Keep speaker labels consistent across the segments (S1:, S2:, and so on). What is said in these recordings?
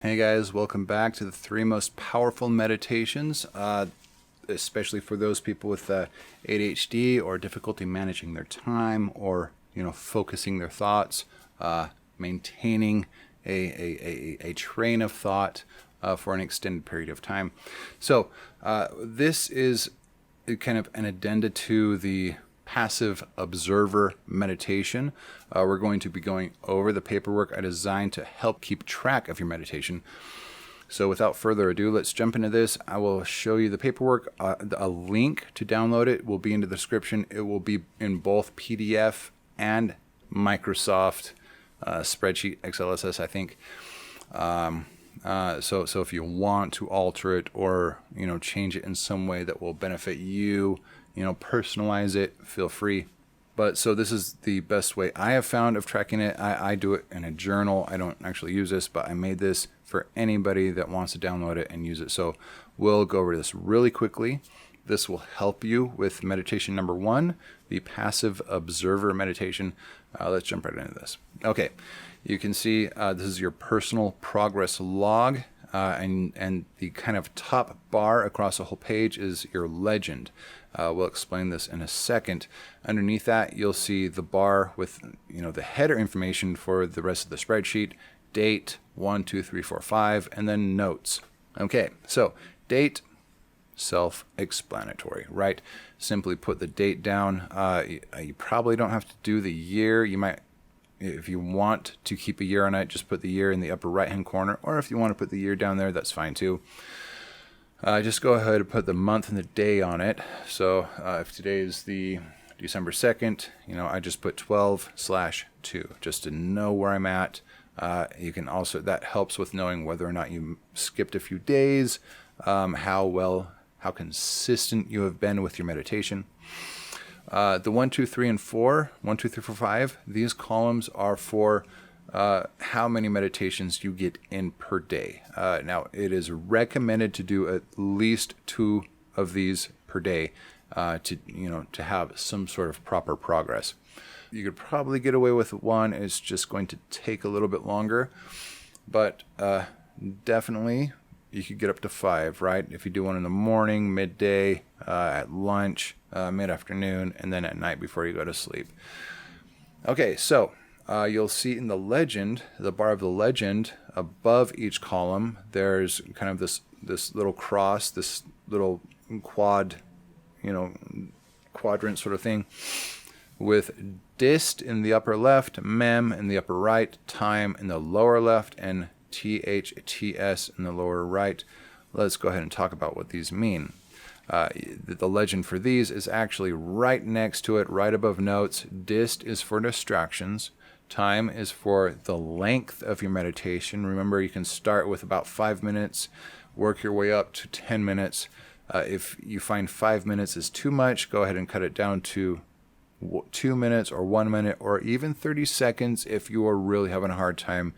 S1: Hey guys, welcome back to the 3 most powerful meditations, especially for those people with ADHD or difficulty managing their time or focusing their thoughts, maintaining a train of thought for an extended period of time. So this is kind of an addenda to the passive observer meditation. We're going to be going over the paperwork I designed to help keep track of your meditation. So without further ado, let's jump into this. I will show you the paperwork. A link to download it will be in the description. It will be in both PDF and Microsoft spreadsheet, XLSS, I think. So if you want to alter it or change it in some way that will benefit you, personalize it, feel free. But so this is the best way I have found of tracking it. I do it in a journal. I don't actually use this, but I made this for anybody that wants to download it and use it. So we'll go over this really quickly. This will help you with meditation number 1, the passive observer meditation. Let's jump right into this. Okay, you can see this is your personal progress log. And the kind of top bar across the whole page is your legend. We'll explain this in a second. Underneath that, you'll see the bar with the header information for the rest of the spreadsheet, date, 1, 2, 3, 4, 5, and then notes. Okay, so date, self-explanatory, right? Simply put the date down. You probably don't have to do the year. You might, if you want to keep a year on it, just put the year in the upper right-hand corner, or if you want to put the year down there, that's fine too. Just go ahead and put the month and the day on it. So if today is the December 2nd, I just put 12/2 just to know where I'm at. You can also, that helps with knowing whether or not you skipped a few days, how consistent you have been with your meditation. The 1, 2, 3, and 4, 1, 2, 3, 4, 5, these columns are for how many meditations you get in per day. Now, it is recommended to do at least 2 of these per day to have some sort of proper progress. You could probably get away with 1. It's just going to take a little bit longer, but definitely you could get up to 5, right? If you do one in the morning, midday, at lunch, mid-afternoon, and then at night before you go to sleep. Okay, so you'll see in the legend, the bar of the legend, above each column, there's kind of this little cross, this little quadrant sort of thing, with dist in the upper left, mem in the upper right, time in the lower left, and THTS in the lower right. Let's go ahead and talk about what these mean. The legend for these is actually right next to it, right above notes. Dist is for distractions. Time is for the length of your meditation. Remember, you can start with about 5 minutes, work your way up to 10 minutes. If you find 5 minutes is too much, go ahead and cut it down to 2 minutes or 1 minute or even 30 seconds if you are really having a hard time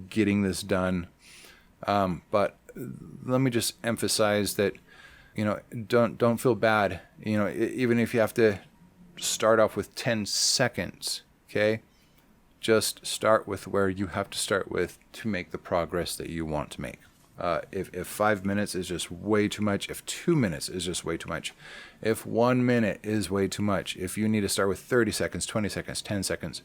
S1: getting this done. But let me just emphasize that, don't feel bad. Even if you have to start off with 10 seconds, okay? Just start with where you have to start with to make the progress that you want to make. If 5 minutes is just way too much, if 2 minutes is just way too much, if 1 minute is way too much, if you need to start with 30 seconds, 20 seconds, 10 seconds,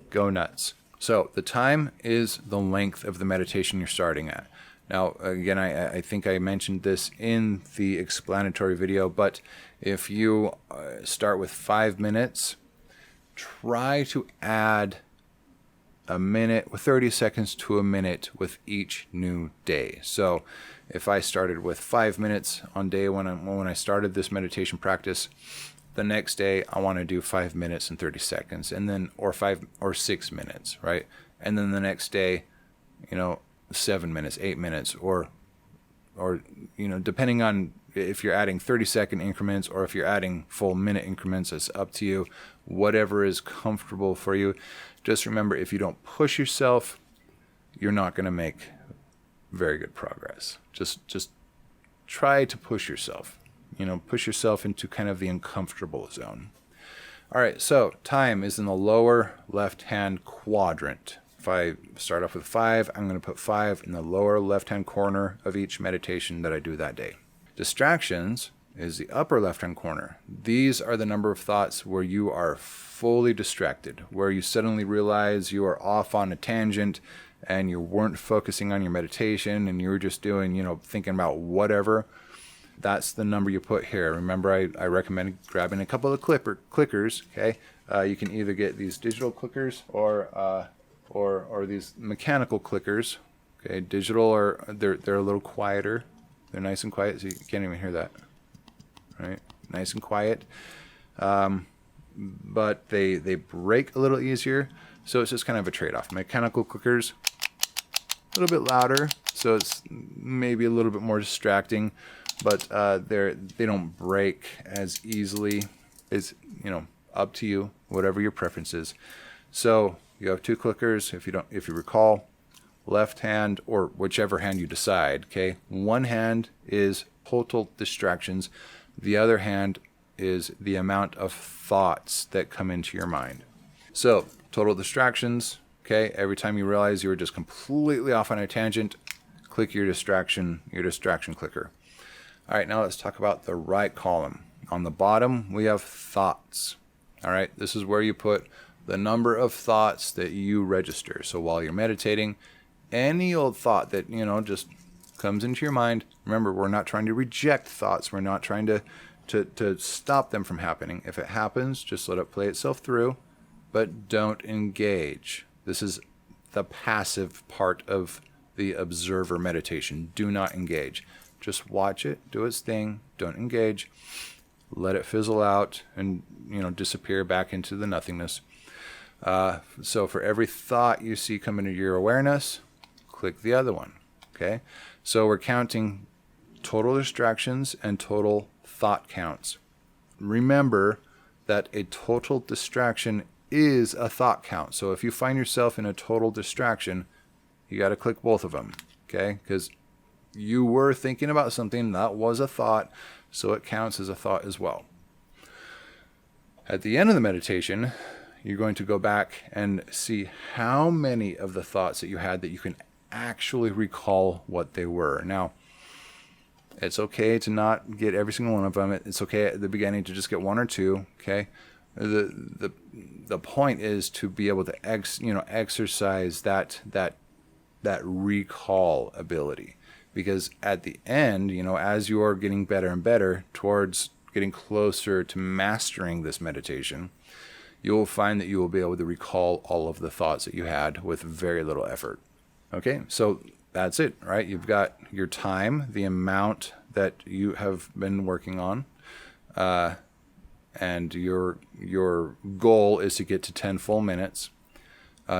S1: go nuts. So the time is the length of the meditation you're starting at. Now, again, I think I mentioned this in the explanatory video, but if you start with 5 minutes, try to add a minute, 30 seconds to a minute with each new day. So if I started with 5 minutes on day one, when I started this meditation practice, the next day I want to do 5 minutes and 30 seconds, and then or 5 or 6 minutes, right? And then the next day, 7 minutes, 8 minutes, or depending on if you're adding 30-second increments or if you're adding full minute increments, it's up to you. Whatever is comfortable for you. Just remember, if you don't push yourself, you're not going to make very good progress. Just try to push yourself. Push yourself into kind of the uncomfortable zone. All right, so time is in the lower left-hand quadrant. if I start off with 5, I'm going to put 5 in the lower left-hand corner of each meditation that I do that day. Distractions is the upper left-hand corner. These are the number of thoughts where you are fully distracted, where you suddenly realize you are off on a tangent and you weren't focusing on your meditation and you were just doing, thinking about whatever. That's the number you put here. Remember, I recommend grabbing a couple of clickers, okay? You can either get these digital clickers or these mechanical clickers, okay? Digital, they're a little quieter. They're nice and quiet, so you can't even hear that, right? Nice and quiet. But they break a little easier, so it's just kind of a trade-off. Mechanical clickers, a little bit louder, so it's maybe a little bit more distracting, but they don't break as easily. It's up to you, whatever your preference is. So you have 2 clickers, if you recall, left hand or whichever hand you decide. Okay, one hand is total distractions, the other hand is the amount of thoughts that come into your mind. So total distractions. Okay, every time you realize you were just completely off on a tangent, click your distraction clicker. All right, now let's talk about the right column. On the bottom, we have thoughts. All right, this is where you put the number of thoughts that you register. So while you're meditating, any old thought that, just comes into your mind, remember, we're not trying to reject thoughts. We're not trying to stop them from happening. If it happens, just let it play itself through, but don't engage. This is the passive part of the observer meditation. Do not engage. Just watch it, do its thing, don't engage, let it fizzle out and, disappear back into the nothingness. So for every thought you see come into your awareness, click the other one, okay? So we're counting total distractions and total thought counts. Remember that a total distraction is a thought count. So if you find yourself in a total distraction, you got to click both of them, okay? Because you were thinking about something that was a thought, so it counts as a thought as well. At the end of the meditation, you're going to go back and see how many of the thoughts that you had that you can actually recall what they were. Now, it's okay to not get every single one of them. It's okay at the beginning to just get 1 or 2, okay? The point is to be able to exercise that recall ability. Because at the end, as you are getting better and better towards getting closer to mastering this meditation, you will find that you will be able to recall all of the thoughts that you had with very little effort. Okay, so that's it, right? You've got your time, the amount that you have been working on, and your goal is to get to 10 full minutes.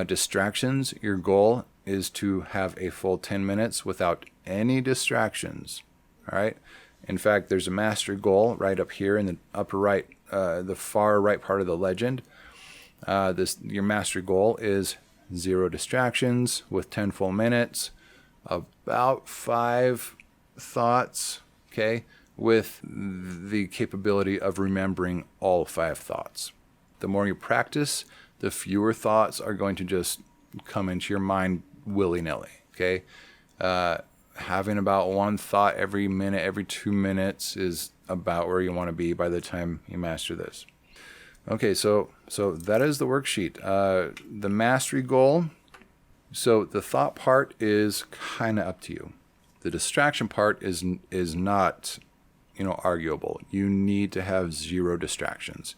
S1: Distractions, your goal is to have a full 10 minutes without any distractions. All right. In fact, there's a mastery goal right up here in the upper right, the far right part of the legend. Your mastery goal is 0 distractions with 10 full minutes, about 5 thoughts, okay, with the capability of remembering all 5 thoughts. The more you practice, the fewer thoughts are going to just come into your mind willy-nilly, okay? Having about 1 thought every minute, every 2 minutes is about where you want to be by the time you master this. Okay, so that is the worksheet. The mastery goal, so the thought part is kind of up to you. The distraction part is not, arguable. You need to have 0 distractions.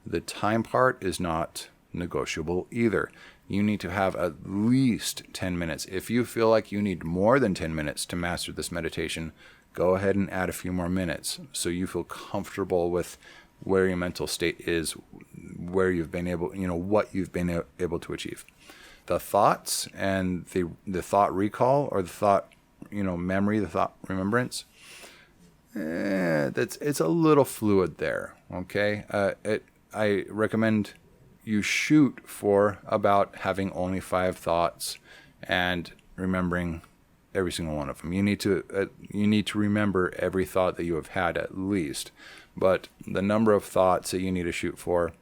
S1: The time part is not negotiable either. You need to have at least 10 minutes. If you feel like you need more than 10 minutes to master this meditation, go ahead and add a few more minutes so you feel comfortable with where your mental state is, where you've been able, what you've been able to achieve. The thoughts and the thought recall or the thought, memory, the thought remembrance, it's a little fluid there, okay? I recommend you shoot for about having only 5 thoughts and remembering every single one of them. You need to remember every thought that you have had at least, but the number of thoughts that you need to shoot for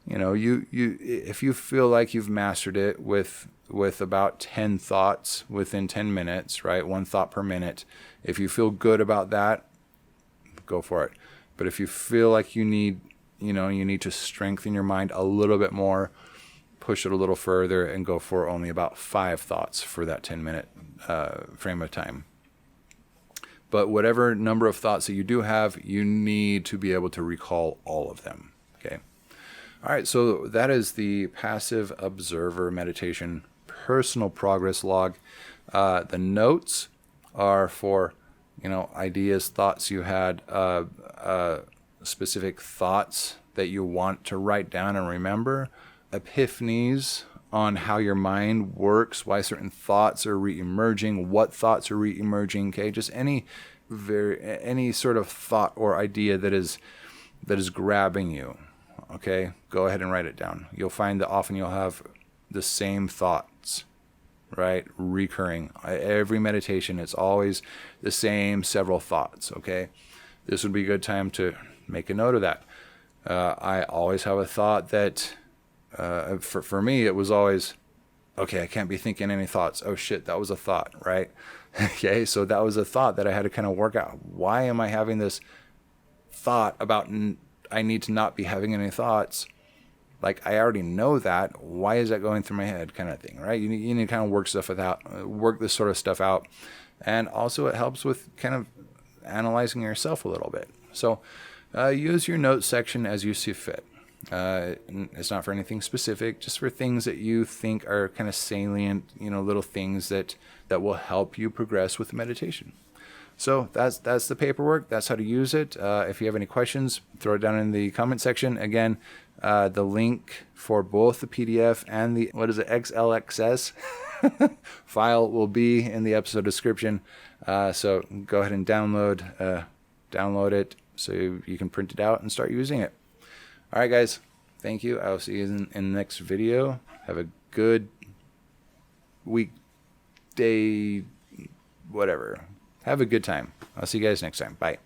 S1: if you feel like you've mastered it with about 10 thoughts within 10 minutes, right? 1 thought per minute. If you feel good about that, go for it. But if you feel like you need to strengthen your mind a little bit more, push it a little further and go for only about 5 thoughts for that 10-minute frame of time. But whatever number of thoughts that you do have, you need to be able to recall all of them. Okay. All right. So that is the passive observer meditation personal progress log. The notes are for, ideas, thoughts you had, specific thoughts that you want to write down and remember, epiphanies on how your mind works, why certain thoughts are re-emerging, what thoughts are re-emerging, okay? Just any sort of thought or idea that is grabbing you, okay? Go ahead and write it down. You'll find that often you'll have the same thoughts, right? Recurring. Every meditation, it's always the same several thoughts, okay? This would be a good time to make a note of that. I always have a thought that, for me, it was always, okay, I can't be thinking any thoughts. Oh shit, that was a thought, right? Okay, so that was a thought that I had to kind of work out. Why am I having this thought about I need to not be having any thoughts? Like, I already know that. Why is that going through my head, kind of thing, right? You need to kind of work this sort of stuff out. And also it helps with kind of analyzing yourself a little bit. So use your notes section as you see fit. It's not for anything specific, just for things that you think are kind of salient, little things that will help you progress with meditation. So that's the paperwork. That's how to use it. If you have any questions, throw it down in the comment section. Again, the link for both the PDF and the XLXS file will be in the episode description. So go ahead and download it so you can print it out and start using it. All right, guys. Thank you. I'll see you in the next video. Have a good week, day, whatever. Have a good time. I'll see you guys next time. Bye.